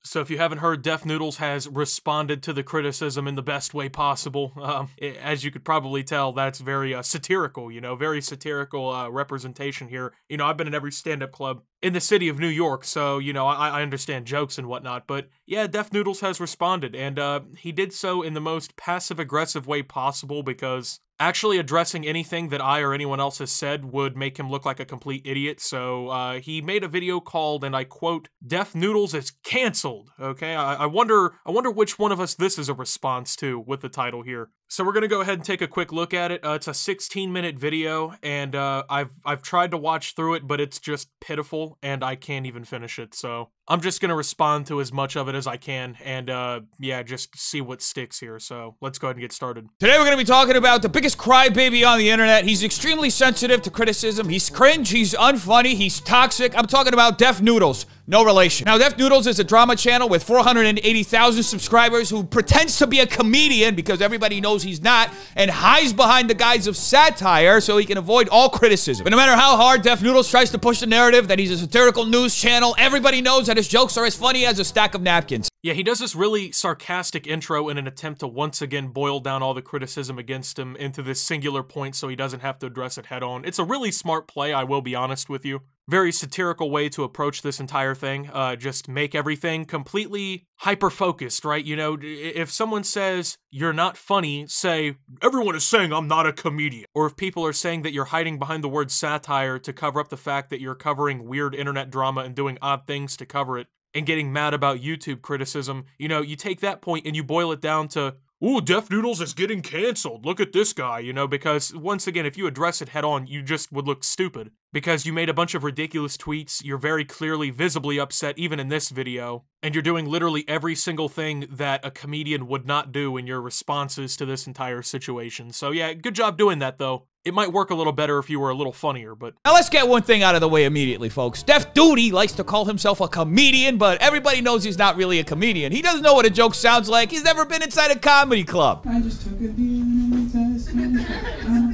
So if you haven't heard, Def Noodles has responded to the criticism in the best way possible. As you could probably tell, that's very satirical, you know, very satirical representation here. You know, I've been in every stand-up club in the city of New York, so, you know, I understand jokes and whatnot, but yeah, Def Noodles has responded, and he did so in the most passive-aggressive way possible, because actually addressing anything that I or anyone else has said would make him look like a complete idiot, so he made a video called, and I quote, "Def Noodles is canceled," okay? I wonder which one of us this is a response to with the title here. So we're gonna go ahead and take a quick look at it. It's a 16-minute video, and I've tried to watch through it, but it's just pitiful, and I can't even finish it, so I'm just gonna respond to as much of it as I can, and yeah, just see what sticks here, so let's go ahead and get started. Today we're gonna be talking about the biggest crybaby on the internet. He's extremely sensitive to criticism, he's cringe, he's unfunny, he's toxic. I'm talking about Def Noodles. No relation. Now, Def Noodles is a drama channel with 480,000 subscribers who pretends to be a comedian because everybody knows he's not, and hides behind the guise of satire so he can avoid all criticism. But no matter how hard Def Noodles tries to push the narrative that he's a satirical news channel, everybody knows that his jokes are as funny as a stack of napkins. Yeah, he does this really sarcastic intro in an attempt to once again boil down all the criticism against him into this singular point so he doesn't have to address it head on. It's a really smart play, I will be honest with you. Very satirical way to approach this entire thing. Just make everything completely hyper-focused, right? You know, if someone says, "You're not funny," say, "Everyone is saying I'm not a comedian." Or if people are saying that you're hiding behind the word satire to cover up the fact that you're covering weird internet drama and doing odd things to cover it, and getting mad about YouTube criticism, you know, you take that point and you boil it down to, "Ooh, Def Noodles is getting canceled. Look at this guy," you know, because once again, if you address it head on, you just would look stupid. Because you made a bunch of ridiculous tweets, you're very clearly visibly upset even in this video, and you're doing literally every single thing that a comedian would not do in your responses to this entire situation. So yeah, good job doing that though. It might work a little better if you were a little funnier, but... Now let's get one thing out of the way immediately, folks. Def Duty likes to call himself a comedian, but everybody knows he's not really a comedian. He doesn't know what a joke sounds like. He's never been inside a comedy club. I just took a DNA test, I'm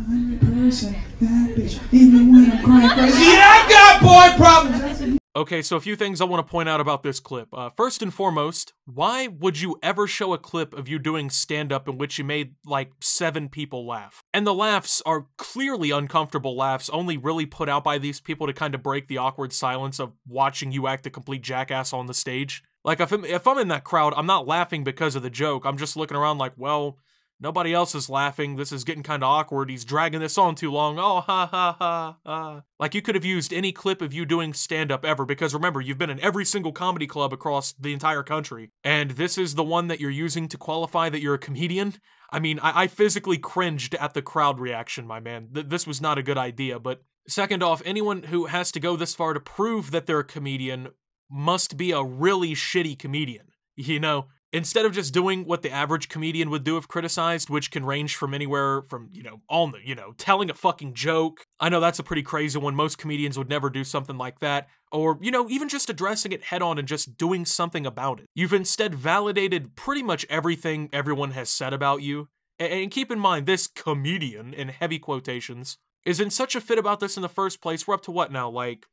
100% that bitch, even when I'm crying crazy. Yeah, I got boy problems! Okay, so a few things I want to point out about this clip. First and foremost, why would you ever show a clip of you doing stand-up in which you made, like, 7 people laugh? And the laughs are clearly uncomfortable laughs, only really put out by these people to kind of break the awkward silence of watching you act a complete jackass on the stage. Like, if I'm in that crowd, I'm not laughing because of the joke, I'm just looking around like, well, nobody else is laughing, this is getting kind of awkward, he's dragging this on too long, oh, ha, ha, ha, ha. Like, you could have used any clip of you doing stand-up ever, because remember, you've been in every single comedy club across the entire country, and this is the one that you're using to qualify that you're a comedian? I mean, I physically cringed at the crowd reaction, my man. This was not a good idea, but second off, anyone who has to go this far to prove that they're a comedian must be a really shitty comedian, you know? Instead of just doing what the average comedian would do if criticized, which can range from anywhere from, you know, telling a fucking joke. I know that's a pretty crazy one. Most comedians would never do something like that. Or, you know, even just addressing it head on and just doing something about it. You've instead validated pretty much everything everyone has said about you. And keep in mind, this comedian, in heavy quotations, is in such a fit about this in the first place. We're up to what now, like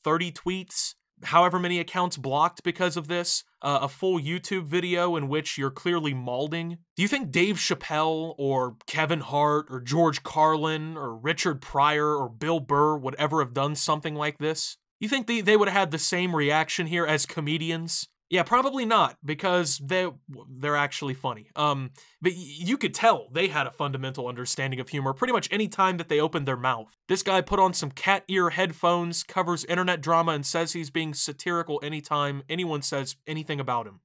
30 tweets? However many accounts blocked because of this, a full YouTube video in which you're clearly malding. Do you think Dave Chappelle or Kevin Hart or George Carlin or Richard Pryor or Bill Burr would ever have done something like this? You think they would have had the same reaction here as comedians? Yeah, probably not, because they're actually funny. But you could tell they had a fundamental understanding of humor pretty much any time that they opened their mouth. This guy put on some cat ear headphones, covers internet drama, and says he's being satirical anytime anyone says anything about him.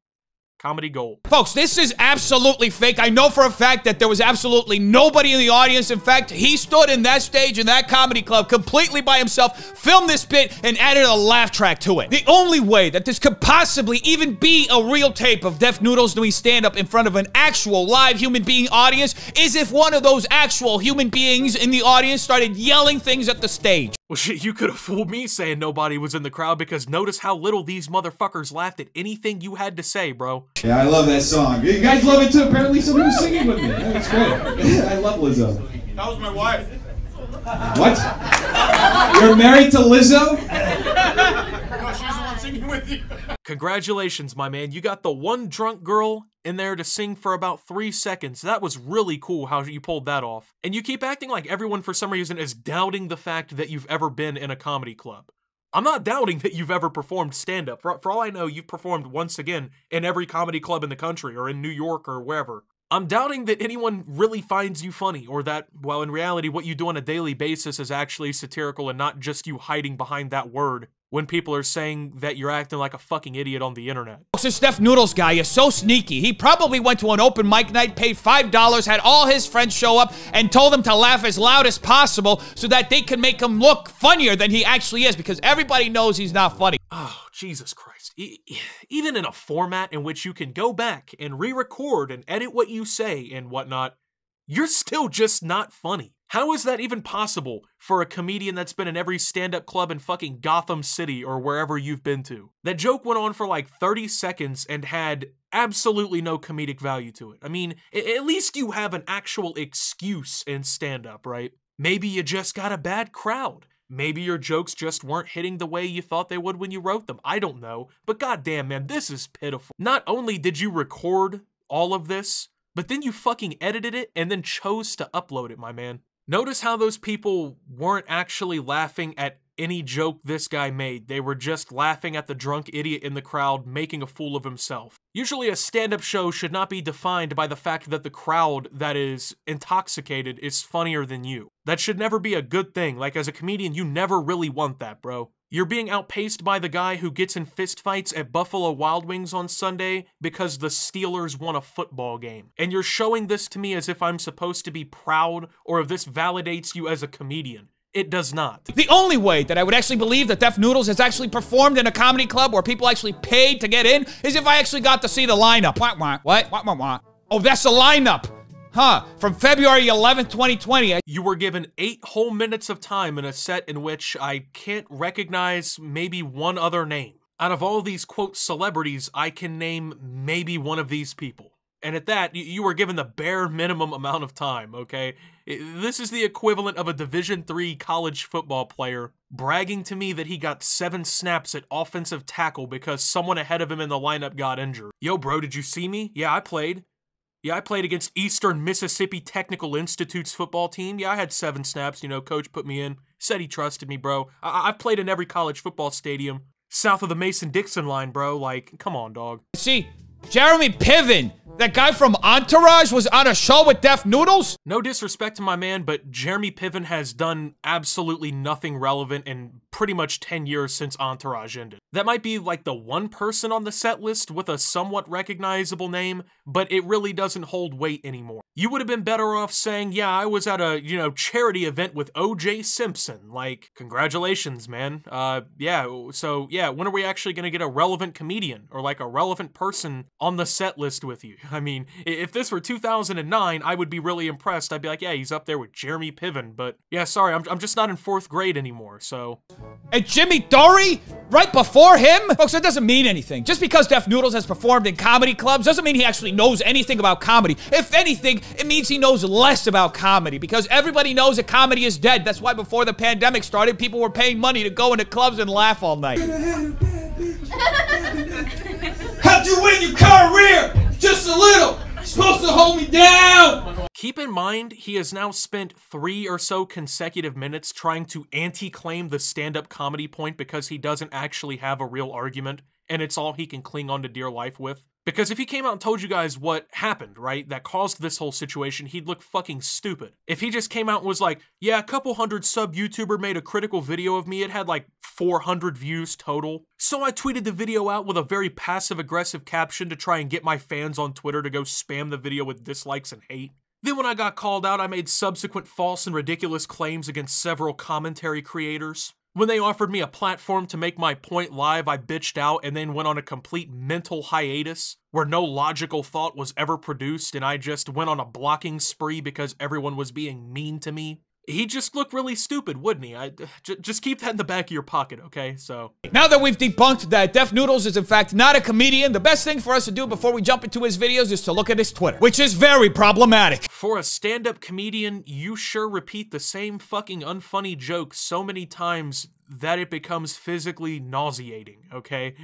Comedy gold. Folks, this is absolutely fake. I know for a fact that there was absolutely nobody in the audience. In fact, he stood in that stage in that comedy club completely by himself, filmed this bit, and added a laugh track to it. The only way that this could possibly even be a real tape of Def Noodles doing stand-up in front of an actual live human being audience is if one of those actual human beings in the audience started yelling things at the stage. Well, shit, you could have fooled me saying nobody was in the crowd, because notice how little these motherfuckers laughed at anything you had to say, bro. Yeah, I love that song. You guys love it too. Apparently someone was singing with me. That's great. I love Lizzo. That was my wife. What? You're married to Lizzo? No, she's the one singing with you. Congratulations, my man. You got the one drunk girl in there to sing for about 3 seconds. That was really cool how you pulled that off. And you keep acting like everyone for some reason is doubting the fact that you've ever been in a comedy club. I'm not doubting that you've ever performed stand-up. For all I know, you've performed once again in every comedy club in the country or in New York or wherever. I'm doubting that anyone really finds you funny, or that, well, in reality, what you do on a daily basis is actually satirical and not just you hiding behind that word when people are saying that you're acting like a fucking idiot on the internet. This Steph Noodles guy is so sneaky. He probably went to an open mic night, paid $5, had all his friends show up, and told them to laugh as loud as possible so that they can make him look funnier than he actually is, because everybody knows he's not funny. Oh, Jesus Christ. Even in a format in which you can go back and re-record and edit what you say and whatnot, you're still just not funny. How is that even possible for a comedian that's been in every stand-up club in fucking Gotham City or wherever you've been to? That joke went on for like 30 seconds and had absolutely no comedic value to it. I mean, at least you have an actual excuse in stand-up, right? Maybe you just got a bad crowd. Maybe your jokes just weren't hitting the way you thought they would when you wrote them. I don't know. But goddamn, man, this is pitiful. Not only did you record all of this, but then you fucking edited it and then chose to upload it, my man. Notice how those people weren't actually laughing at any joke this guy made. They were just laughing at the drunk idiot in the crowd making a fool of himself. Usually a stand-up show should not be defined by the fact that the crowd that is intoxicated is funnier than you. That should never be a good thing. Like, as a comedian, you never really want that, bro. You're being outpaced by the guy who gets in fistfights at Buffalo Wild Wings on Sunday because the Steelers won a football game. And you're showing this to me as if I'm supposed to be proud or if this validates you as a comedian. It does not. The only way that I would actually believe that Def Noodles has actually performed in a comedy club where people actually paid to get in is if I actually got to see the lineup. What? Oh, that's the lineup. Huh, from February 11th, 2020. You were given 8 whole minutes of time in a set in which I can't recognize maybe one other name. Out of all these, quote, celebrities, I can name maybe one of these people. And at that, you were given the bare minimum amount of time, okay? This is the equivalent of a Division III college football player bragging to me that he got 7 snaps at offensive tackle because someone ahead of him in the lineup got injured. Yo, bro, did you see me? Yeah, I played. Yeah, I played against Eastern Mississippi Technical Institute's football team. Yeah, I had 7 snaps. You know, coach put me in. Said he trusted me, bro. I've played in every college football stadium south of the Mason-Dixon line, bro. Like, come on, dog. See, Jeremy Piven, that guy from Entourage, was on a show with Def Noodles? No disrespect to my man, but Jeremy Piven has done absolutely nothing relevant in pretty much 10 years since Entourage ended. That might be like the one person on the set list with a somewhat recognizable name, but it really doesn't hold weight anymore. You would have been better off saying, yeah, I was at a, charity event with O.J. Simpson. Like, congratulations, man. Yeah, when are we actually gonna get a relevant comedian or like a relevant person on the set list with you? I mean, if this were 2009, I would be really impressed. I'd be like, yeah, he's up there with Jeremy Piven, but yeah, sorry, I'm just not in 4th grade anymore, so. And Jimmy Dory? Right before him? Folks, that doesn't mean anything. Just because Def Noodles has performed in comedy clubs doesn't mean he actually knows anything about comedy. If anything, it means he knows less about comedy because everybody knows that comedy is dead. That's why before the pandemic started, people were paying money to go into clubs and laugh all night. How'd you win your career? Just a little. You're supposed to hold me down. Keep in mind, he has now spent 3 or so consecutive minutes trying to anti-claim the stand-up comedy point because he doesn't actually have a real argument, and it's all he can cling on to dear life with. Because if he came out and told you guys what happened, right, that caused this whole situation, he'd look fucking stupid. If he just came out and was like, yeah, a couple hundred sub-YouTuber made a critical video of me, it had like 400 views total. So I tweeted the video out with a very passive-aggressive caption to try and get my fans on Twitter to go spam the video with dislikes and hate. Then when I got called out, I made subsequent false and ridiculous claims against several commentary creators. When they offered me a platform to make my point live, I bitched out and then went on a complete mental hiatus where no logical thought was ever produced and I just went on a blocking spree because everyone was being mean to me. He'd just look really stupid, wouldn't he? Just keep that in the back of your pocket, okay? So. Now that we've debunked that Def Noodles is in fact not a comedian, the best thing for us to do before we jump into his videos is to look at his Twitter, which is very problematic. For a stand-up comedian, you sure repeat the same fucking unfunny joke so many times that it becomes physically nauseating, okay?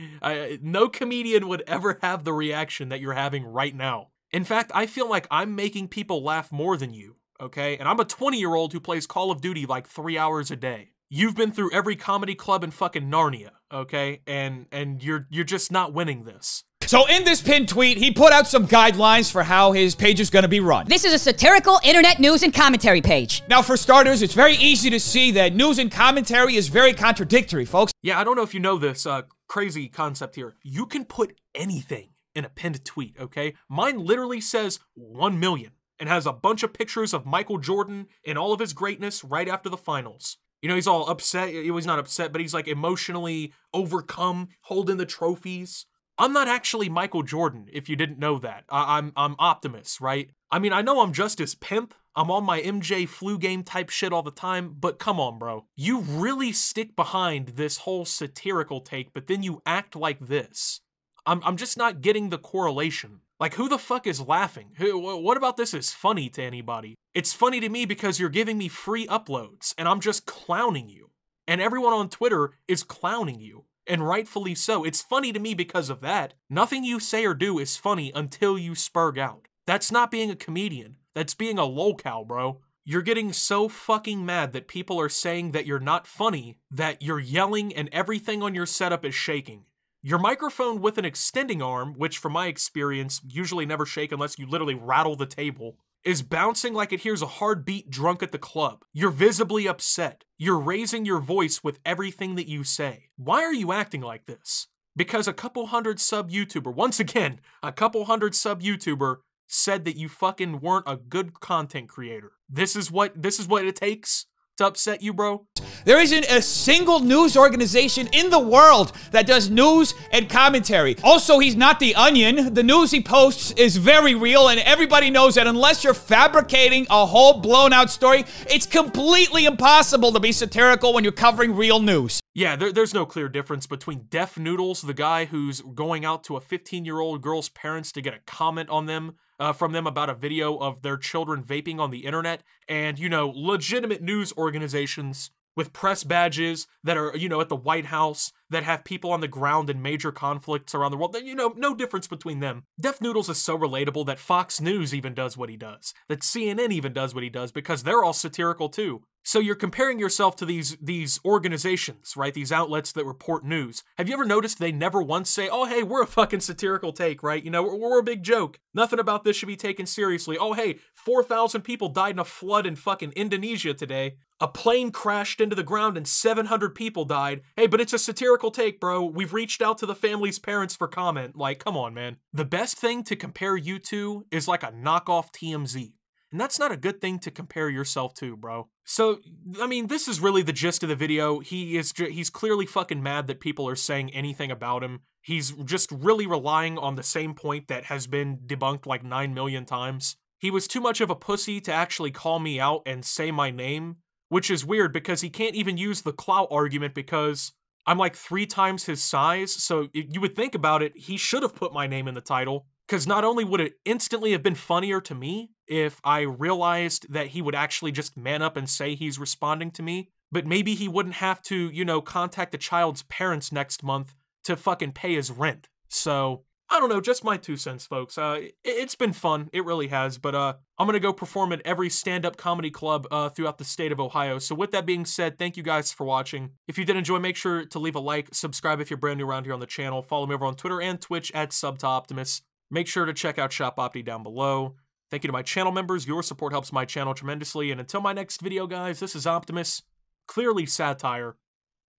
No comedian would ever have the reaction that you're having right now. In fact, I feel like I'm making people laugh more than you, okay? And I'm a 20-year-old who plays Call of Duty like 3 hours a day. You've been through every comedy club in fucking Narnia, okay? And you're just not winning this. So in this pinned tweet, he put out some guidelines for how his page is going to be run. This is a satirical internet news and commentary page. Now, for starters, it's very easy to see that news and commentary is very contradictory, folks. Yeah, I don't know if you know this crazy concept here. You can put anything in a pinned tweet, okay? Mine literally says 1 million and has a bunch of pictures of Michael Jordan in all of his greatness right after the finals. You know, he's all upset. He's not upset, but he's like emotionally overcome, holding the trophies. I'm not actually Michael Jordan, if you didn't know that. I'm Optimus, right? I mean, I know I'm just his pimp. I'm on my MJ flu game type shit all the time, but come on, bro. You really stick behind this whole satirical take, but then you act like this. I'm just not getting the correlation. Like, who the fuck is laughing? What about this is funny to anybody? It's funny to me because you're giving me free uploads, and I'm just clowning you. And everyone on Twitter is clowning you. And rightfully so. It's funny to me because of that. Nothing you say or do is funny until you spurg out. That's not being a comedian. That's being a lolcow, bro. You're getting so fucking mad that people are saying that you're not funny that you're yelling and everything on your setup is shaking. Your microphone with an extending arm, which from my experience usually never shake unless you literally rattle the table, is bouncing like it hears a hard beat drunk at the club. You're visibly upset. You're raising your voice with everything that you say. Why are you acting like this? Because a couple hundred sub YouTuber, once again, a couple hundred sub YouTuber said that you fucking weren't a good content creator. This is what it takes to upset you, bro? There isn't a single news organization in the world that does news and commentary. Also, he's not the Onion. The news he posts is very real, and everybody knows that unless you're fabricating a whole blown-out story, it's completely impossible to be satirical when you're covering real news. Yeah, there's no clear difference between Def Noodles, the guy who's going out to a 15-year-old girl's parents to get a comment on them, from them about a video of their children vaping on the internet, and, you know, legitimate news organizations with press badges that are, you know, at the White House, that have people on the ground in major conflicts around the world. You know, no difference between them. Def Noodles is so relatable that Fox News even does what he does, that CNN even does what he does, because they're all satirical too. So you're comparing yourself to these organizations, right? These outlets that report news. Have you ever noticed they never once say, oh, hey, we're a fucking satirical take, right? You know, we're a big joke. Nothing about this should be taken seriously. Oh, hey, 4,000 people died in a flood in fucking Indonesia today. A plane crashed into the ground and 700 people died. Hey, but it's a satirical take, bro. We've reached out to the family's parents for comment. Like, come on, man. The best thing to compare you to is like a knockoff TMZ. And that's not a good thing to compare yourself to, bro. So, I mean, this is really the gist of the video. He's clearly fucking mad that people are saying anything about him. He's just really relying on the same point that has been debunked like 9 million times. He was too much of a pussy to actually call me out and say my name, which is weird because he can't even use the clout argument because I'm like 3 times his size. So you would think about it, he should have put my name in the title. Because not only would it instantly have been funnier to me if I realized that he would actually just man up and say he's responding to me, but maybe he wouldn't have to, you know, contact the child's parents next month to fucking pay his rent. So, I don't know, just my 2 cents, folks. It's been fun, it really has, but I'm gonna go perform at every stand-up comedy club throughout the state of Ohio. So with that being said, thank you guys for watching. If you did enjoy, make sure to leave a like, subscribe if you're brand new around here on the channel, follow me over on Twitter and Twitch at @SubToOptimus. Make sure to check out Shop Opti down below. Thank you to my channel members. Your support helps my channel tremendously. And until my next video, guys, this is Optimus, clearly satire,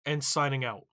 and signing out.